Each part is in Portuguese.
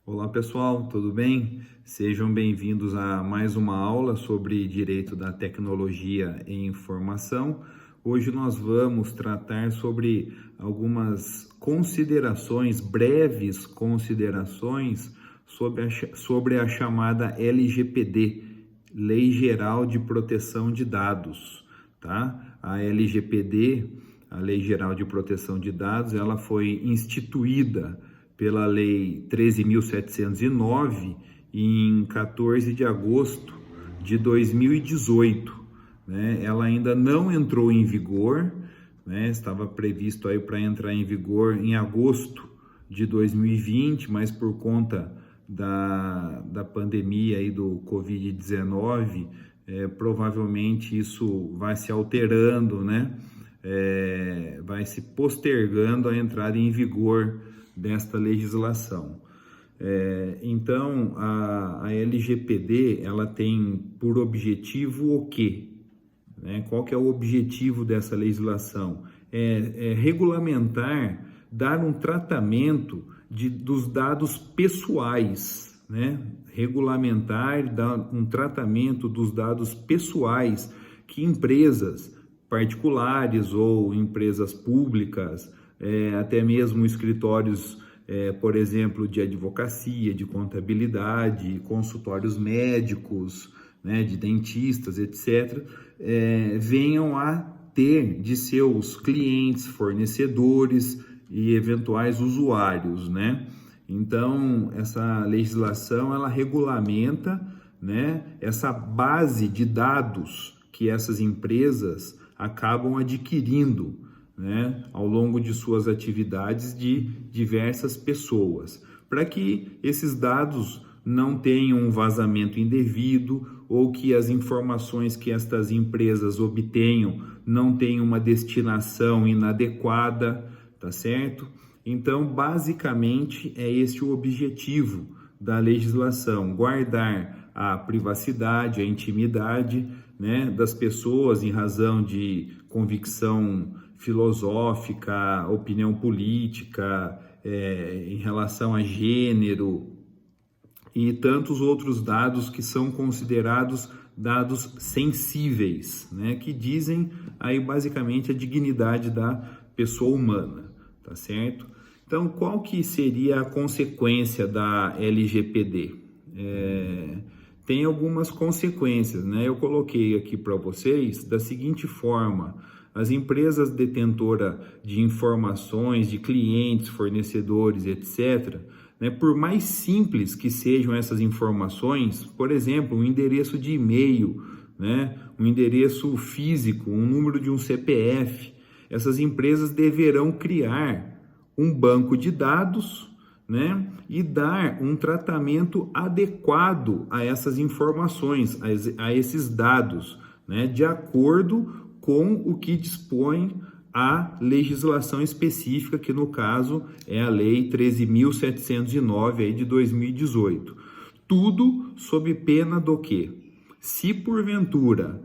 Olá pessoal, tudo bem? Sejam bem-vindos a mais uma aula sobre direito da tecnologia e informação. Hoje nós vamos tratar sobre algumas considerações, breves considerações sobre a chamada LGPD, Lei Geral de Proteção de Dados, tá? A LGPD, a Lei Geral de Proteção de Dados, ela foi instituída pela Lei 13.709 em 14 de agosto de 2018, né? Ela ainda não entrou em vigor, né? Estava previsto aí para entrar em vigor em agosto de 2020, mas por conta da pandemia aí do Covid-19, provavelmente isso vai se alterando, né? Vai se postergando a entrada em vigor desta legislação. Então, a LGPD, ela tem por objetivo o quê? Qual que é o objetivo dessa legislação? É regulamentar, dar um tratamento dos dados pessoais, né? Regulamentar, dar um tratamento dos dados pessoais que empresas particulares ou empresas públicas, até mesmo escritórios, por exemplo, de advocacia, de contabilidade, consultórios médicos, né, de dentistas, etc., venham a ter de seus clientes, fornecedores e eventuais usuários, né? Então, essa legislação, ela regulamenta, né, essa base de dados que essas empresas acabam adquirindo, né, ao longo de suas atividades de diversas pessoas, para que esses dados não tenham um vazamento indevido ou que as informações que estas empresas obtenham não tenham uma destinação inadequada, tá certo? Então, basicamente, é esse o objetivo da legislação: guardar a privacidade, a intimidade, né, das pessoas em razão de convicção filosófica, opinião política, em relação a gênero e tantos outros dados que são considerados dados sensíveis, né, que dizem aí basicamente a dignidade da pessoa humana, tá certo? Então, qual que seria a consequência da LGPD? Tem algumas consequências, né? Eu coloquei aqui para vocês da seguinte forma: as empresas detentoras de informações de clientes, fornecedores, etc., né, por mais simples que sejam essas informações, por exemplo, um endereço de e-mail, né, um endereço físico, um número de um CPF, essas empresas deverão criar um banco de dados, né, e dar um tratamento adequado a essas informações, a esses dados, né, de acordo com o que dispõe a legislação específica, que no caso é a Lei 13.709 aí de 2018. Tudo sob pena do quê? Se porventura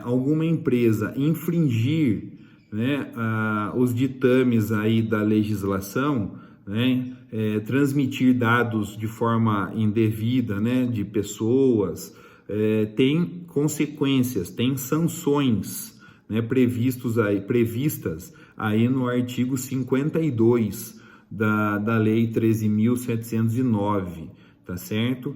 alguma empresa infringir, né, os ditames aí da legislação, né, transmitir dados de forma indevida, né, de pessoas, tem consequências, tem sanções, né, previstas aí no artigo 52 da Lei 13.709, tá certo?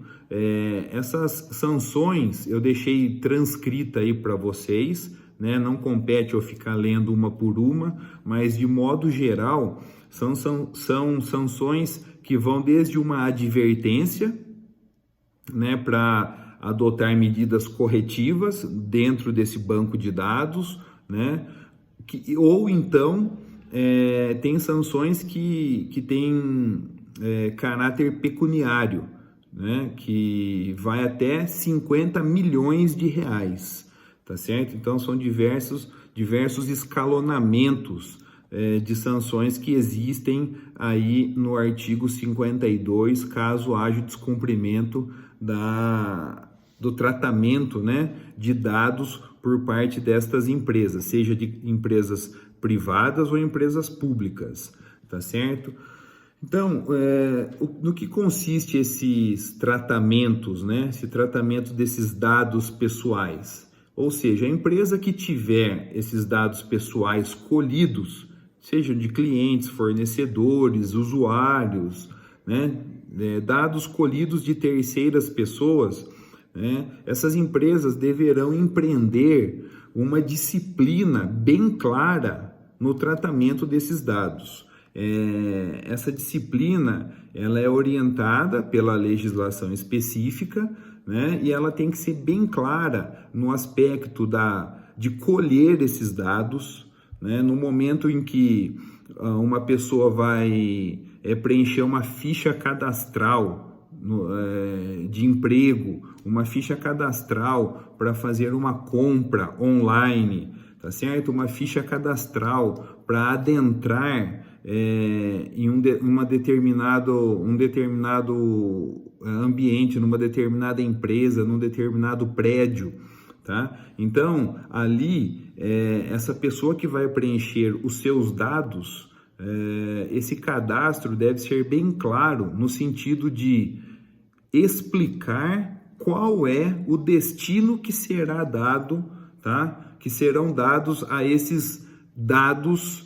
Essas sanções eu deixei transcrita aí para vocês, né? Não compete eu ficar lendo uma por uma, mas de modo geral são sanções que vão desde uma advertência, né, para adotar medidas corretivas dentro desse banco de dados, né, ou então tem sanções que têm caráter pecuniário, né, que vai até 50 milhões de reais, tá certo? Então são diversos escalonamentos de sanções que existem aí no artigo 52, caso haja descumprimento do tratamento, né, de dados por parte destas empresas, seja de empresas privadas ou empresas públicas, tá certo? Então, no que consiste esses tratamentos, né? Esse tratamento desses dados pessoais? Ou seja, a empresa que tiver esses dados pessoais colhidos, sejam de clientes, fornecedores, usuários, né? Dados colhidos de terceiras pessoas, né? Essas empresas deverão empreender uma disciplina bem clara no tratamento desses dados. Essa disciplina ela é orientada pela legislação específica, né? E ela tem que ser bem clara no aspecto de colher esses dados, né? No momento em que uma pessoa vai preencher uma ficha cadastral de emprego, uma ficha cadastral para fazer uma compra online, tá certo? Uma ficha cadastral para adentrar em um determinado ambiente, numa determinada empresa, num determinado prédio, tá? Então, ali, essa pessoa que vai preencher os seus dados, esse cadastro deve ser bem claro no sentido de explicar qual é o destino que será dado, tá? Que serão dados a esses dados,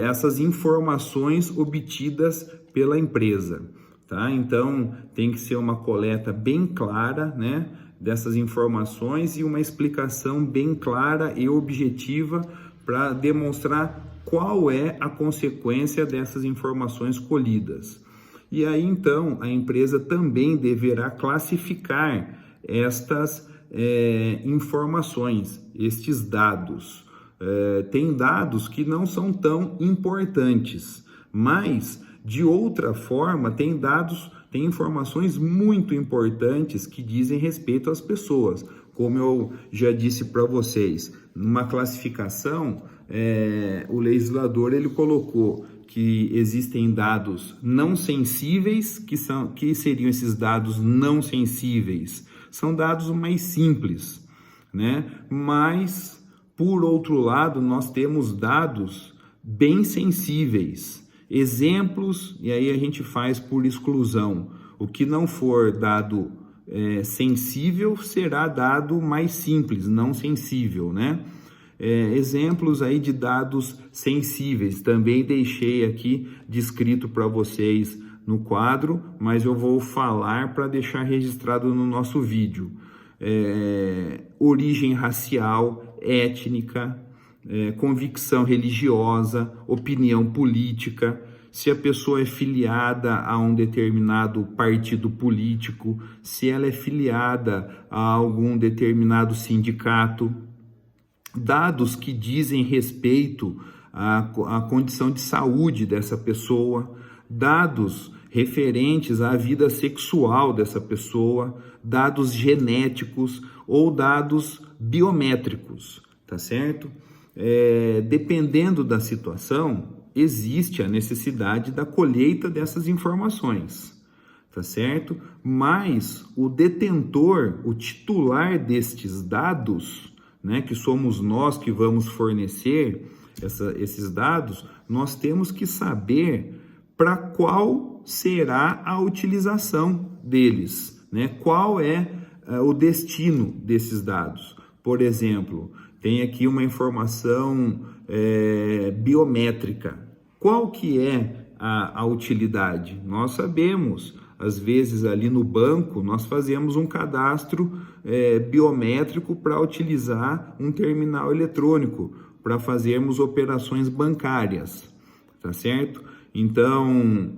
essas informações obtidas pela empresa, tá? Então, tem que ser uma coleta bem clara, né, dessas informações e uma explicação bem clara e objetiva para demonstrar qual é a consequência dessas informações colhidas. E aí, então, a empresa também deverá classificar estas informações, estes dados. Tem dados que não são tão importantes, mas, de outra forma, tem informações muito importantes que dizem respeito às pessoas. Como eu já disse para vocês, numa classificação, o legislador ele colocou que existem dados não sensíveis, que seriam esses dados não sensíveis. São dados mais simples, né? Mas, por outro lado, nós temos dados bem sensíveis. Exemplos, e aí a gente faz por exclusão. O que não for dado sensível será dado mais simples, não sensível, né? Exemplos aí de dados sensíveis, também deixei aqui descrito para vocês no quadro, mas eu vou falar para deixar registrado no nosso vídeo. Origem racial, étnica, convicção religiosa, opinião política, se a pessoa é filiada a um determinado partido político, se ela é filiada a algum determinado sindicato, dados que dizem respeito à condição de saúde dessa pessoa, dados referentes à vida sexual dessa pessoa, dados genéticos ou dados biométricos, tá certo? Dependendo da situação, existe a necessidade da colheita dessas informações, tá certo? Mas o detentor, o titular destes dados, né, que somos nós que vamos fornecer esses dados, nós temos que saber para qual será a utilização deles, né? Qual é o destino desses dados. Por exemplo, tem aqui uma informação biométrica. Qual que é a utilidade? Nós sabemos, às vezes ali no banco, nós fazemos um cadastro biométrico para utilizar um terminal eletrônico, para fazermos operações bancárias, tá certo? Então,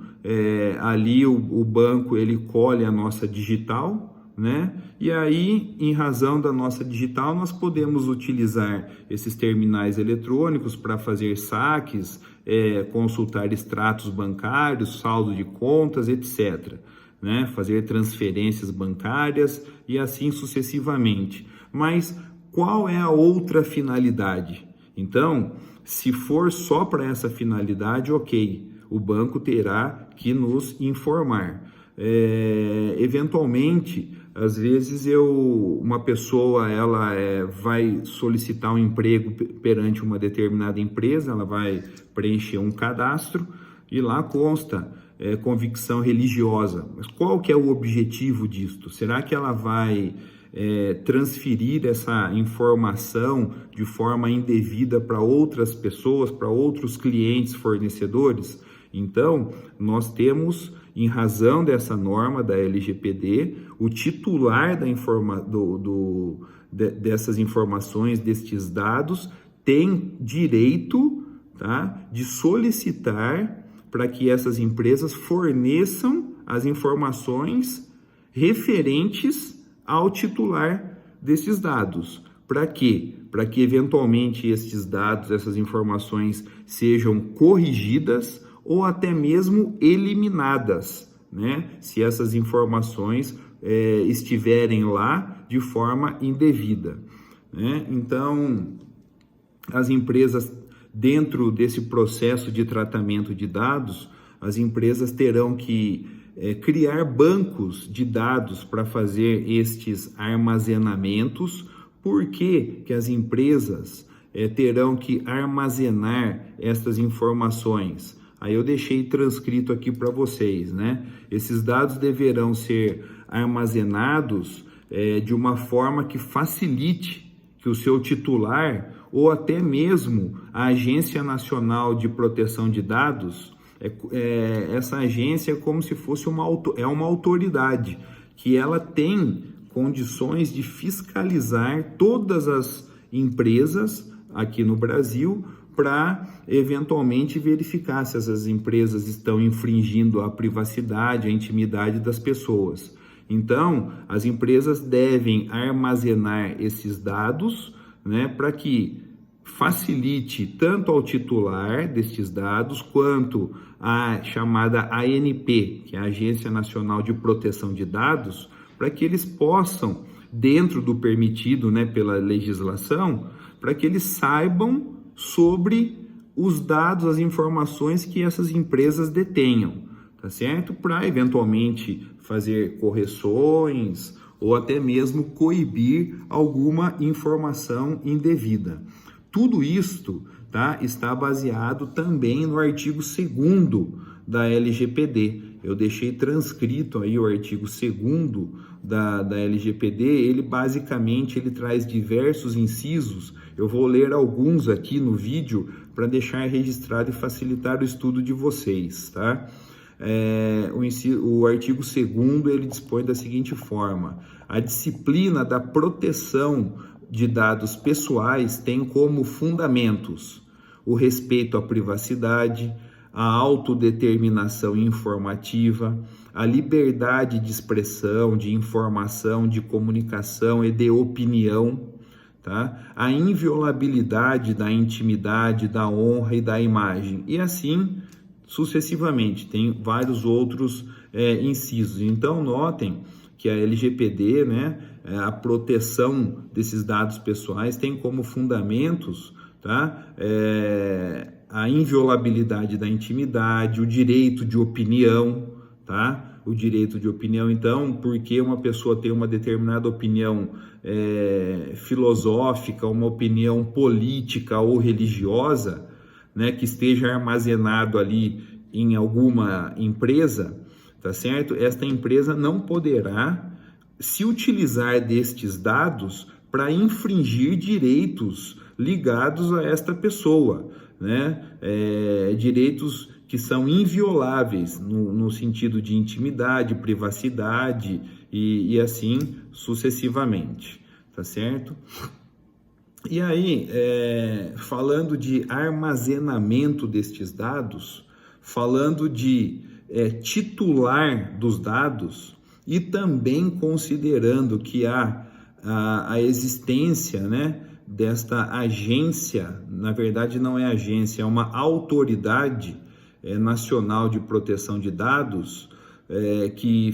ali o banco ele colhe a nossa digital, né? E aí, em razão da nossa digital, nós podemos utilizar esses terminais eletrônicos para fazer saques, consultar extratos bancários, saldo de contas, etc., né? Fazer transferências bancárias e assim sucessivamente. Mas qual é a outra finalidade? Então, se for só para essa finalidade, ok, o banco terá que nos informar. Eventualmente, às vezes uma pessoa ela vai solicitar um emprego perante uma determinada empresa, ela vai preencher um cadastro e lá consta convicção religiosa. Mas qual que é o objetivo disto? Será que ela vai transferir essa informação de forma indevida para outras pessoas, para outros clientes fornecedores? Então, nós temos, em razão dessa norma da LGPD, o titular dessas informações, destes dados, tem direito, tá, de solicitar para que essas empresas forneçam as informações referentes ao titular desses dados. Para quê? Para que eventualmente estes dados, essas informações sejam corrigidas ou até mesmo eliminadas, né? Se essas informações estiverem lá de forma indevida, né? Então, as empresas, dentro desse processo de tratamento de dados, as empresas terão que criar bancos de dados para fazer estes armazenamentos. Por que que as empresas terão que armazenar estas informações? Aí eu deixei transcrito aqui para vocês, né? Esses dados deverão ser armazenados de uma forma que facilite que o seu titular ou até mesmo a Agência Nacional de Proteção de Dados, essa agência é como se fosse uma autoridade, que ela tem condições de fiscalizar todas as empresas aqui no Brasil para eventualmente verificar se essas empresas estão infringindo a privacidade, a intimidade das pessoas. Então, as empresas devem armazenar esses dados, né, para que facilite tanto ao titular destes dados quanto à chamada ANP, que é a Agência Nacional de Proteção de Dados, para que eles possam, dentro do permitido, né, pela legislação, para que eles saibam sobre os dados, as informações que essas empresas detenham, tá certo? Para eventualmente fazer correções ou até mesmo coibir alguma informação indevida. Tudo isto, tá, está baseado também no artigo 2º da LGPD. Eu deixei transcrito aí o artigo 2º da LGPD. Ele basicamente traz diversos incisos. Eu vou ler alguns aqui no vídeo para deixar registrado e facilitar o estudo de vocês, tá? O artigo 2º ele dispõe da seguinte forma: a disciplina da proteção de dados pessoais tem como fundamentos o respeito à privacidade, a autodeterminação informativa, a liberdade de expressão, de informação, de comunicação e de opinião, tá? A inviolabilidade da intimidade, da honra e da imagem, e assim sucessivamente. Tem vários outros incisos. Então, notem que a LGPD, né, a proteção desses dados pessoais tem como fundamentos, tá, a inviolabilidade da intimidade, o direito de opinião, tá? O direito de opinião, então, porque uma pessoa tem uma determinada opinião filosófica, uma opinião política ou religiosa, né, que esteja armazenado ali em alguma empresa, tá certo? Esta empresa não poderá se utilizar destes dados para infringir direitos ligados a esta pessoa, né? Direitos que são invioláveis no sentido de intimidade, privacidade e assim sucessivamente, tá certo? E aí, falando de armazenamento destes dados, falando de titular dos dados e também considerando que há a existência, né, desta agência, na verdade não é agência, é uma autoridade nacional de proteção de dados que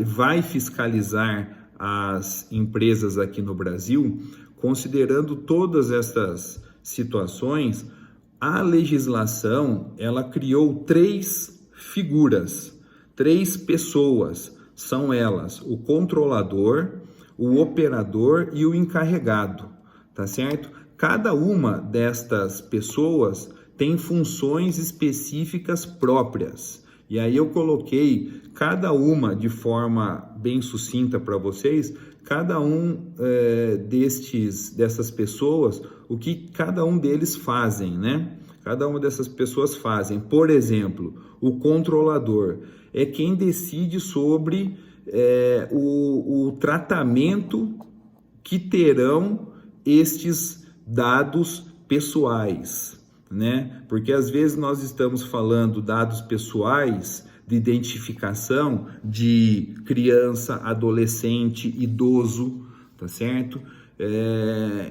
vai fiscalizar as empresas aqui no Brasil. Considerando todas estas situações, a legislação ela criou 3 figuras, 3 pessoas. São elas o controlador, o operador e o encarregado, tá certo? Cada uma destas pessoas tem funções específicas próprias. E aí eu coloquei cada uma de forma bem sucinta para vocês, cada um dessas pessoas, o que cada um deles fazem, né? Cada uma dessas pessoas fazem. Por exemplo, o controlador é quem decide sobre o tratamento que terão estes dados pessoais, né? Porque às vezes nós estamos falando dados pessoais de identificação de criança, adolescente, idoso, tá certo?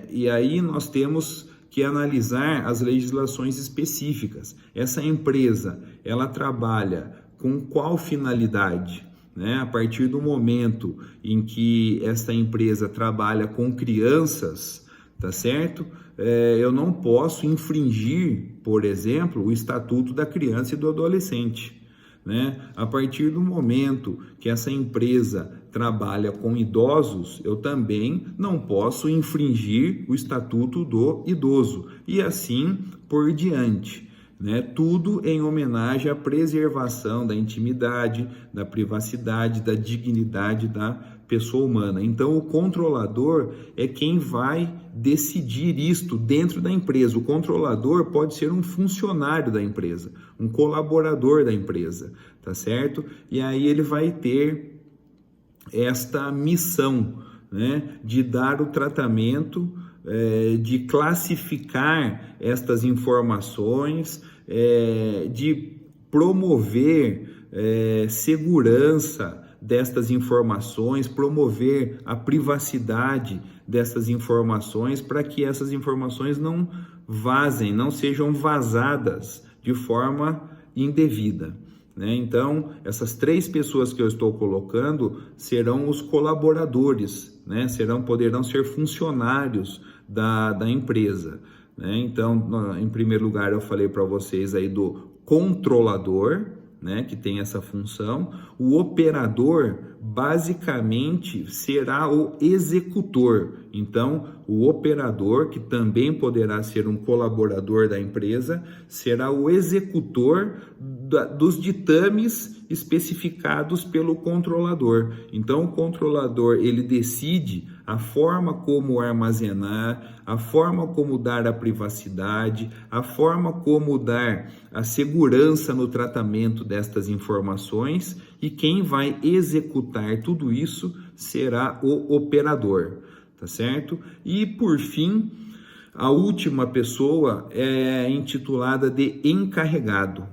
E aí nós temos que analisar as legislações específicas. Essa empresa, ela trabalha com qual finalidade? Né? A partir do momento em que essa empresa trabalha com crianças, tá certo? Eu não posso infringir, por exemplo, o Estatuto da Criança e do Adolescente. Né? A partir do momento que essa empresa trabalha com idosos, eu também não posso infringir o Estatuto do Idoso, e assim por diante. Né? Tudo em homenagem à preservação da intimidade, da privacidade, da dignidade da pessoa humana. Então, o controlador é quem vai decidir isto dentro da empresa. O controlador pode ser um funcionário da empresa, um colaborador da empresa, tá certo? E aí ele vai ter esta missão, né, de dar o tratamento, de classificar estas informações, de promover segurança destas informações, promover a privacidade dessas informações, para que essas informações não vazem, não sejam vazadas de forma indevida. Né? Então, essas 3 pessoas que eu estou colocando serão os colaboradores, né? Poderão ser funcionários da empresa. Né? Então, em primeiro lugar, eu falei para vocês aí do controlador, né, que tem essa função. O operador basicamente será o executor. Então, o operador, que também poderá ser um colaborador da empresa, será o executor dos ditames especificados pelo controlador. Então, o controlador, ele decide a forma como armazenar, a forma como dar a privacidade, a forma como dar a segurança no tratamento destas informações, e quem vai executar tudo isso será o operador, tá certo? E por fim, a última pessoa é intitulada de encarregado.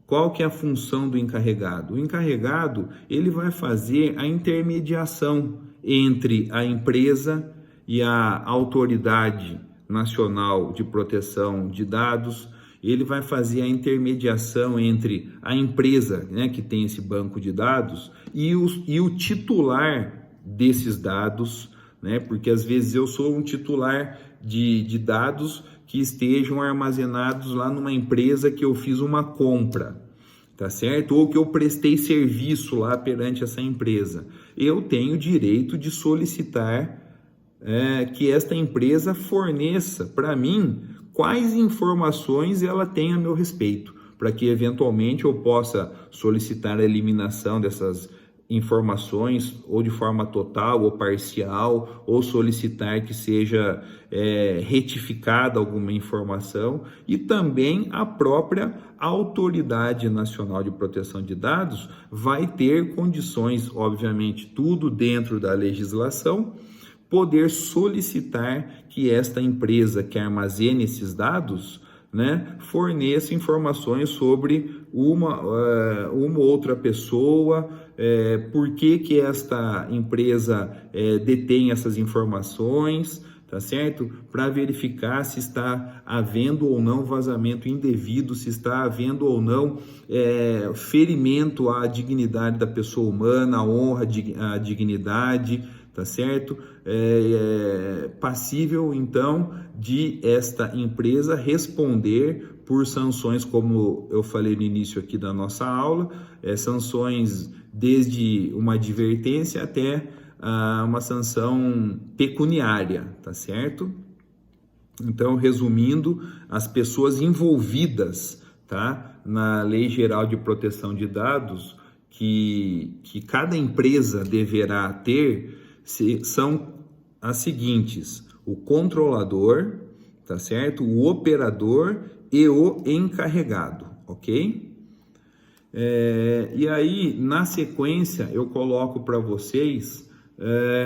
Qual que é a função do encarregado? O encarregado, ele vai fazer a intermediação entre a empresa e a Autoridade Nacional de Proteção de Dados. Ele vai fazer a intermediação entre a empresa, né, que tem esse banco de dados, e o titular desses dados, né, porque às vezes eu sou um titular de dados que estejam armazenados lá numa empresa que eu fiz uma compra, tá certo? Ou que eu prestei serviço lá perante essa empresa. Eu tenho direito de solicitar que esta empresa forneça para mim quais informações ela tem a meu respeito, para que eventualmente eu possa solicitar a eliminação dessas informações, ou de forma total ou parcial, ou solicitar que seja retificada alguma informação, e também a própria Autoridade Nacional de Proteção de Dados vai ter condições, obviamente, tudo dentro da legislação, poder solicitar que esta empresa que armazene esses dados, né, forneça informações sobre uma outra pessoa, por que esta empresa detém essas informações, tá certo? Para verificar se está havendo ou não vazamento indevido, se está havendo ou não ferimento à dignidade da pessoa humana, à honra, à dignidade, tá certo? Passível, então, de esta empresa responder por sanções, como eu falei no início aqui da nossa aula, sanções desde uma advertência até uma sanção pecuniária, tá certo? Então, resumindo, as pessoas envolvidas, tá, na Lei Geral de Proteção de Dados que cada empresa deverá ter são as seguintes: o controlador, tá certo? O operador e o encarregado, ok? E aí, na sequência, eu coloco para vocês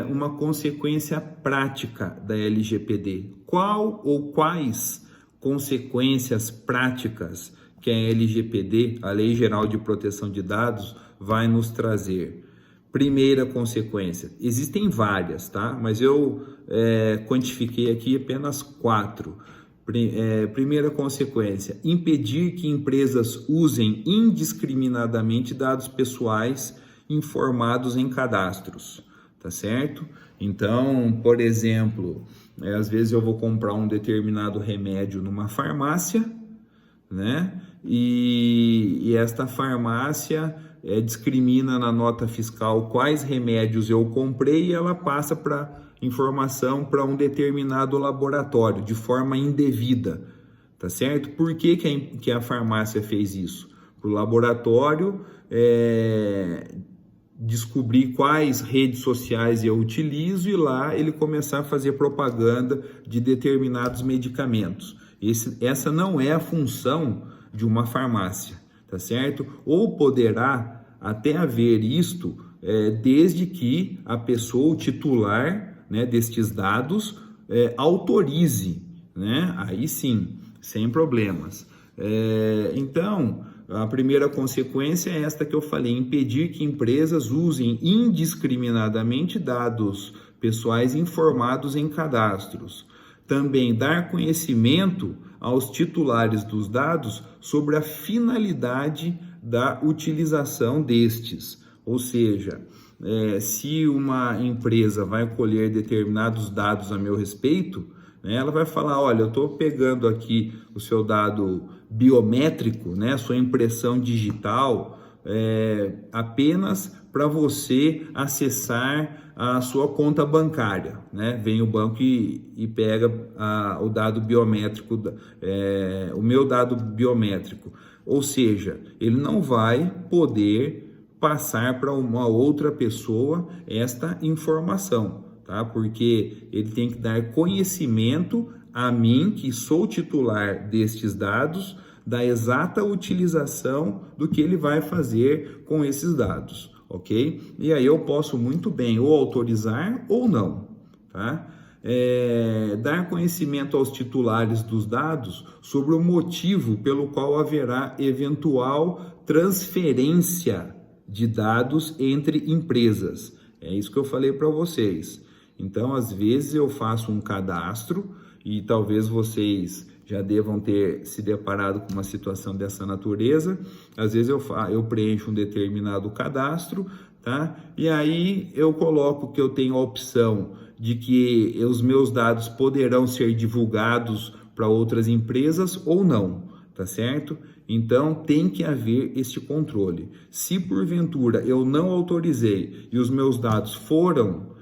uma consequência prática da LGPD. Qual ou quais consequências práticas que a LGPD, a Lei Geral de Proteção de Dados, vai nos trazer? Primeira consequência, existem várias, tá? Mas eu quantifiquei aqui apenas 4. Primeira consequência, impedir que empresas usem indiscriminadamente dados pessoais informados em cadastros, tá certo? Então, por exemplo, às vezes eu vou comprar um determinado remédio numa farmácia, né? E esta farmácia discrimina na nota fiscal quais remédios eu comprei e ela passa para informação para um determinado laboratório de forma indevida, tá certo? Por que a farmácia fez isso? Para o laboratório descobrir quais redes sociais eu utilizo e lá ele começar a fazer propaganda de determinados medicamentos. Essa não é a função de uma farmácia, tá certo? Ou poderá até haver isto desde que a pessoa, o titular, né, destes dados, autorize, né? Aí sim, sem problemas. Então, a primeira consequência é esta que eu falei: impedir que empresas usem indiscriminadamente dados pessoais informados em cadastros. Também dar conhecimento aos titulares dos dados sobre a finalidade da utilização destes. Ou seja, se uma empresa vai colher determinados dados a meu respeito, né, ela vai falar: olha, eu estou pegando aqui o seu dado biométrico, né, sua impressão digital, apenas para você acessar a sua conta bancária, né? Vem o banco e pega o dado biométrico, o meu dado biométrico. Ou seja, ele não vai poder passar para uma outra pessoa esta informação, tá? Porque ele tem que dar conhecimento a mim, que sou titular destes dados, da exata utilização do que ele vai fazer com esses dados, ok? E aí eu posso muito bem ou autorizar ou não, tá? Dar conhecimento aos titulares dos dados sobre o motivo pelo qual haverá eventual transferência de dados entre empresas. É isso que eu falei para vocês. Então, às vezes eu faço um cadastro e talvez vocês já devam ter se deparado com uma situação dessa natureza. Às vezes eu preencho um determinado cadastro, tá? E aí eu coloco que eu tenho a opção de que os meus dados poderão ser divulgados para outras empresas ou não, tá certo? Então tem que haver este controle. Se porventura eu não autorizei e os meus dados foram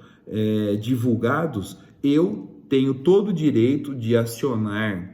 divulgados, eu tenho todo o direito de acionar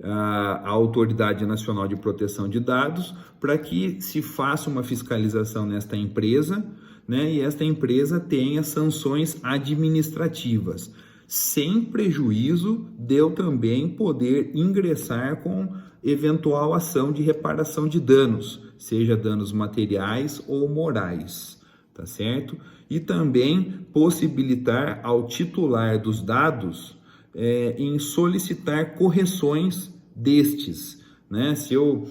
a Autoridade Nacional de Proteção de Dados para que se faça uma fiscalização nesta empresa, né, e esta empresa tenha sanções administrativas, sem prejuízo de eu também poder ingressar com eventual ação de reparação de danos, seja danos materiais ou morais, tá certo? E também possibilitar ao titular dos dados em solicitar correções destes, né? Se eu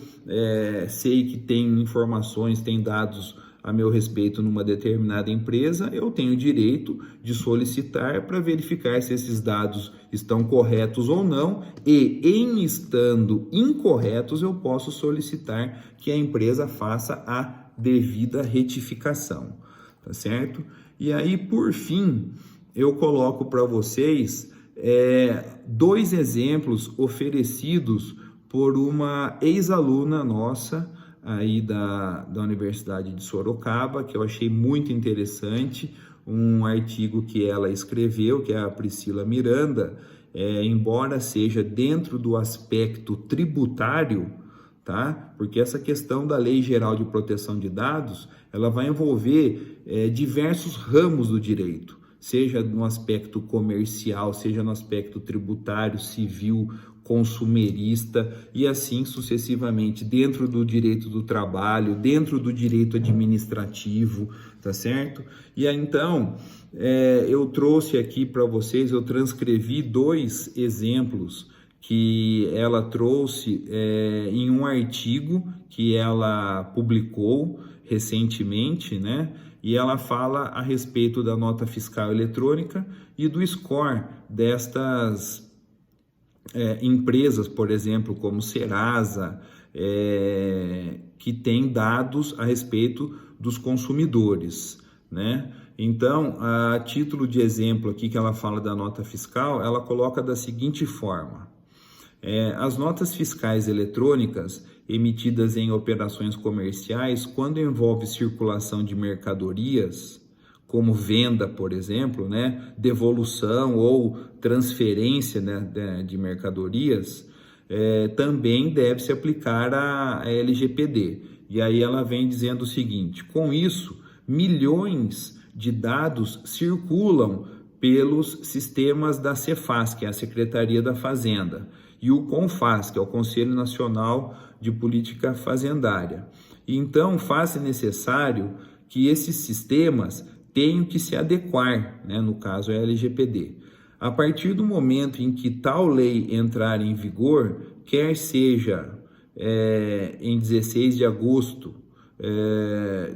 sei que tem informações, tem dados a meu respeito numa determinada empresa, eu tenho direito de solicitar para verificar se esses dados estão corretos ou não, e em estando incorretos, eu posso solicitar que a empresa faça a devida retificação, tá certo? E aí, por fim, eu coloco para vocês 2 exemplos oferecidos por uma ex-aluna nossa aí da Universidade de Sorocaba, que eu achei muito interessante, um artigo que ela escreveu, que é a Priscila Miranda, embora seja dentro do aspecto tributário, tá? Porque essa questão da Lei Geral de Proteção de Dados, ela vai envolver diversos ramos do direito, seja no aspecto comercial, seja no aspecto tributário, civil, consumerista e assim sucessivamente, dentro do direito do trabalho, dentro do direito administrativo, tá certo? E aí, então, eu trouxe aqui para vocês, eu transcrevi 2 exemplos que ela trouxe em um artigo que ela publicou recentemente, né? E ela fala a respeito da nota fiscal eletrônica e do score destas empresas, por exemplo, como Serasa, que tem dados a respeito dos consumidores, né? Então, a título de exemplo aqui que ela fala da nota fiscal, ela coloca da seguinte forma: as notas fiscais eletrônicas emitidas em operações comerciais, quando envolve circulação de mercadorias, como venda, por exemplo, né, devolução ou transferência, né, de mercadorias, também deve se aplicar a LGPD. E aí ela vem dizendo o seguinte: com isso, milhões de dados circulam pelos sistemas da Cefaz, que é a Secretaria da Fazenda, e o CONFAZ, que é o Conselho Nacional de Política Fazendária. Então, faz-se necessário que esses sistemas tenham que se adequar, né? No caso, é a LGPD. A partir do momento em que tal lei entrar em vigor, quer seja em 16 de agosto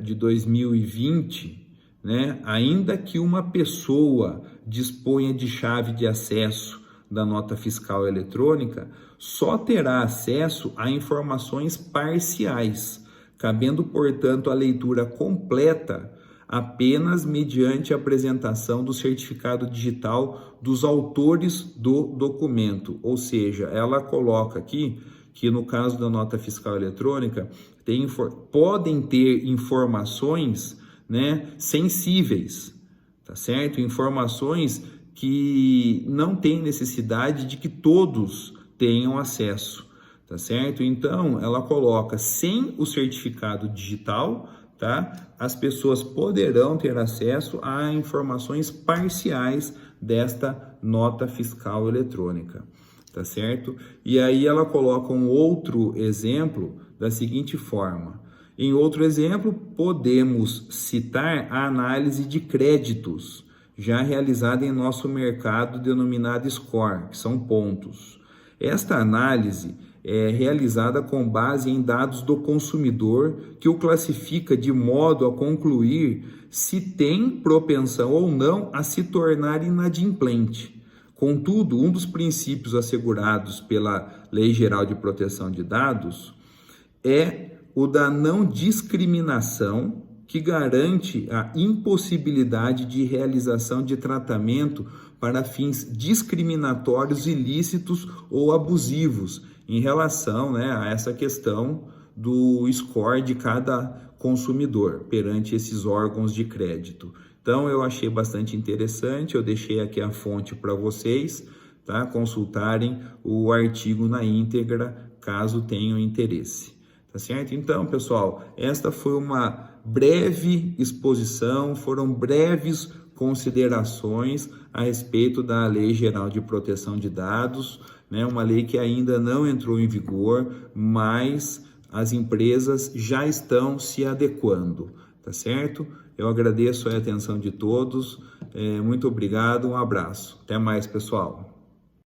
de 2020, né? Ainda que uma pessoa disponha de chave de acesso da nota fiscal eletrônica, só terá acesso a informações parciais, cabendo, portanto, a leitura completa apenas mediante a apresentação do certificado digital dos autores do documento. Ou seja, ela coloca aqui que no caso da nota fiscal eletrônica podem ter informações, né, sensíveis, tá certo? Informações que não tem necessidade de que todos tenham acesso, tá certo? Então, ela coloca sem o certificado digital, tá? As pessoas poderão ter acesso a informações parciais desta nota fiscal eletrônica, tá certo? E aí ela coloca um outro exemplo da seguinte forma: em outro exemplo, podemos citar a análise de créditos já realizada em nosso mercado denominado score, que são pontos. Esta análise é realizada com base em dados do consumidor, que o classifica de modo a concluir se tem propensão ou não a se tornar inadimplente. Contudo, um dos princípios assegurados pela Lei Geral de Proteção de Dados é o da não discriminação, que garante a impossibilidade de realização de tratamento para fins discriminatórios, ilícitos ou abusivos em relação, né, a essa questão do score de cada consumidor perante esses órgãos de crédito. Então, eu achei bastante interessante, eu deixei aqui a fonte para vocês, tá, consultarem o artigo na íntegra, caso tenham interesse. Tá certo? Então, pessoal, esta foi uma breve exposição, foram breves considerações a respeito da Lei Geral de Proteção de Dados, né? Uma lei que ainda não entrou em vigor, mas as empresas já estão se adequando, tá certo? Eu agradeço a atenção de todos, muito obrigado, um abraço. Até mais, pessoal.